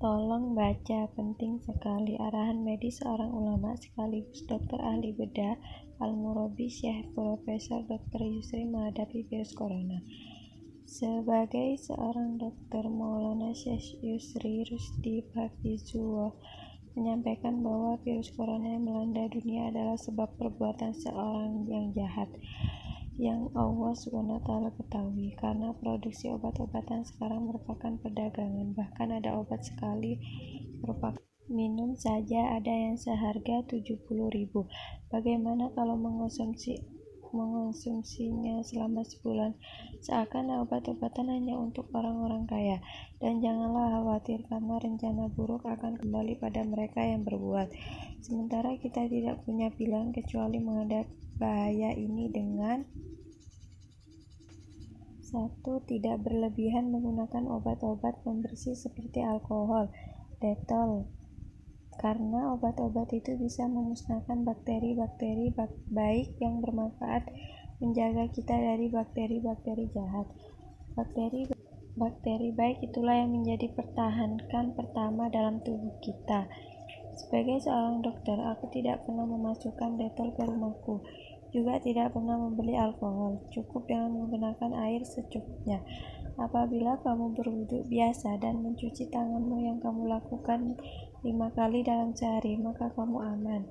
Tolong baca, penting sekali. Arahan medis seorang ulama sekaligus dokter ahli bedah Al-Murabi Syekh Profesor Dr. Yusri menghadapi virus corona. Sebagai seorang dokter, Maulana Syekh Yusri Rusdi Hafizullah menyampaikan bahwa virus corona yang melanda dunia adalah sebab perbuatan seorang yang jahat, yang Allah SWT ketahui, karena produksi obat-obatan sekarang merupakan perdagangan. Bahkan ada obat sekali merupakan minum saja ada yang seharga 70.000. Bagaimana kalau mengonsumsinya selama sebulan? Seakan obat-obatan hanya untuk orang-orang kaya. Dan janganlah khawatir, karena rencana buruk akan kembali pada mereka yang berbuat. Sementara kita tidak punya pilihan kecuali menghadapi bahaya ini dengan 1. Tidak berlebihan menggunakan obat-obat pembersih seperti alkohol, detol, karena obat-obat itu bisa memusnahkan bakteri-bakteri baik yang bermanfaat, menjaga kita dari bakteri-bakteri jahat. Bakteri baik itulah yang menjadi pertahanan pertama dalam tubuh kita. Sebagai seorang dokter, aku tidak pernah memasukkan detol ke rumahku, juga tidak pernah membeli alkohol. Cukup dengan menggunakan air secukupnya. Apabila kamu berwudu biasa dan mencuci tanganmu yang kamu lakukan 5 kali dalam sehari, maka kamu aman.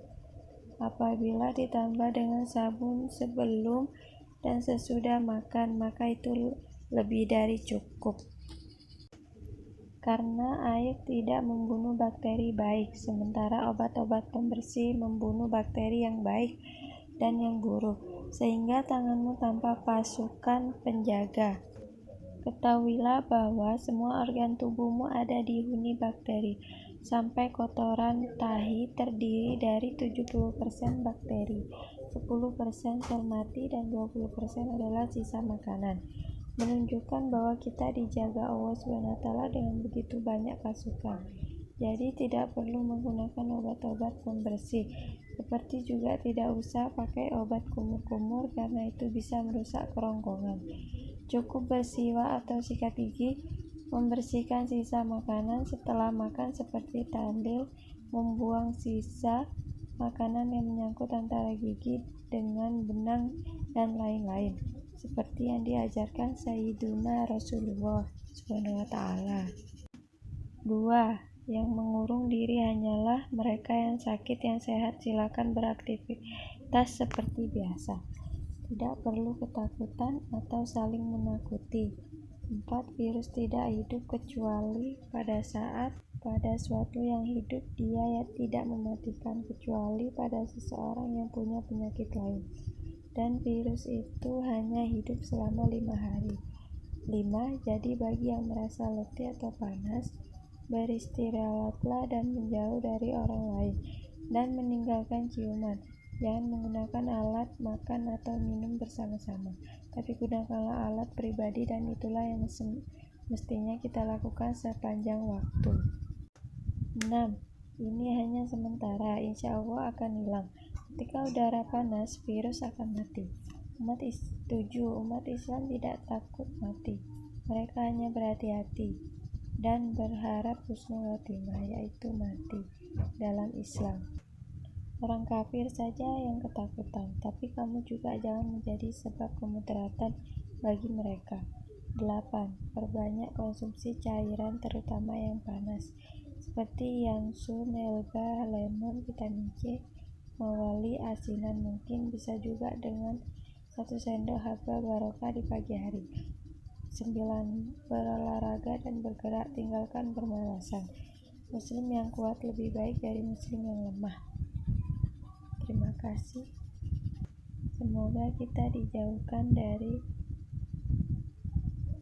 Apabila ditambah dengan sabun sebelum dan sesudah makan, maka itu lebih dari cukup. Karena air tidak membunuh bakteri baik, sementara obat-obat pembersih membunuh bakteri yang baik dan yang buruk, sehingga tanganmu tanpa pasukan penjaga. Ketahuilah bahwa semua organ tubuhmu ada dihuni bakteri. Sampai kotoran tahi terdiri dari 70% bakteri, 10% sel mati, dan 20% adalah sisa makanan. Menunjukkan bahwa kita dijaga Allah SWT dengan begitu banyak pasukan. Jadi tidak perlu menggunakan obat-obat pembersih, seperti juga tidak usah pakai obat kumur-kumur karena itu bisa merusak kerongkongan. Cukup bersiwak atau sikat gigi, membersihkan sisa makanan setelah makan seperti tandil, membuang sisa makanan yang menyangkut antara gigi dengan benang, dan lain-lain, seperti yang diajarkan Sayyiduna Rasulullah SWT. 2. Yang mengurung diri hanyalah mereka yang sakit. Yang sehat silakan beraktivitas seperti biasa. Tidak perlu ketakutan atau saling menakuti. 4. Virus tidak hidup kecuali pada suatu yang hidup. Dia tidak mematikan kecuali pada seseorang yang punya penyakit lain. Dan virus itu hanya hidup selama 5 hari. 5. Jadi bagi yang merasa letih atau panas, beristirahatlah dan menjauh dari orang lain, dan meninggalkan ciuman. Jangan menggunakan alat makan atau minum bersama-sama, tapi gunakanlah alat pribadi, dan itulah yang mestinya kita lakukan sepanjang waktu. 6. Ini hanya sementara, insya Allah akan hilang. Ketika udara panas, virus akan mati. 7. Umat Islam tidak takut mati. Mereka hanya berhati-hati dan berharap husnul khotimah, yaitu mati dalam Islam. Orang kafir saja yang ketakutan, tapi kamu juga jangan menjadi sebab kemudaratan bagi mereka. 8. Perbanyak konsumsi cairan terutama yang panas, seperti yansu, melba, lemon, vitamin C, mawali, asinan. Mungkin bisa juga dengan 1 sendok haba barokah di pagi hari. 9. Berolahraga dan bergerak, tinggalkan bermalasan. Muslim yang kuat lebih baik dari muslim yang lemah. Terima kasih. Semoga kita dijauhkan dari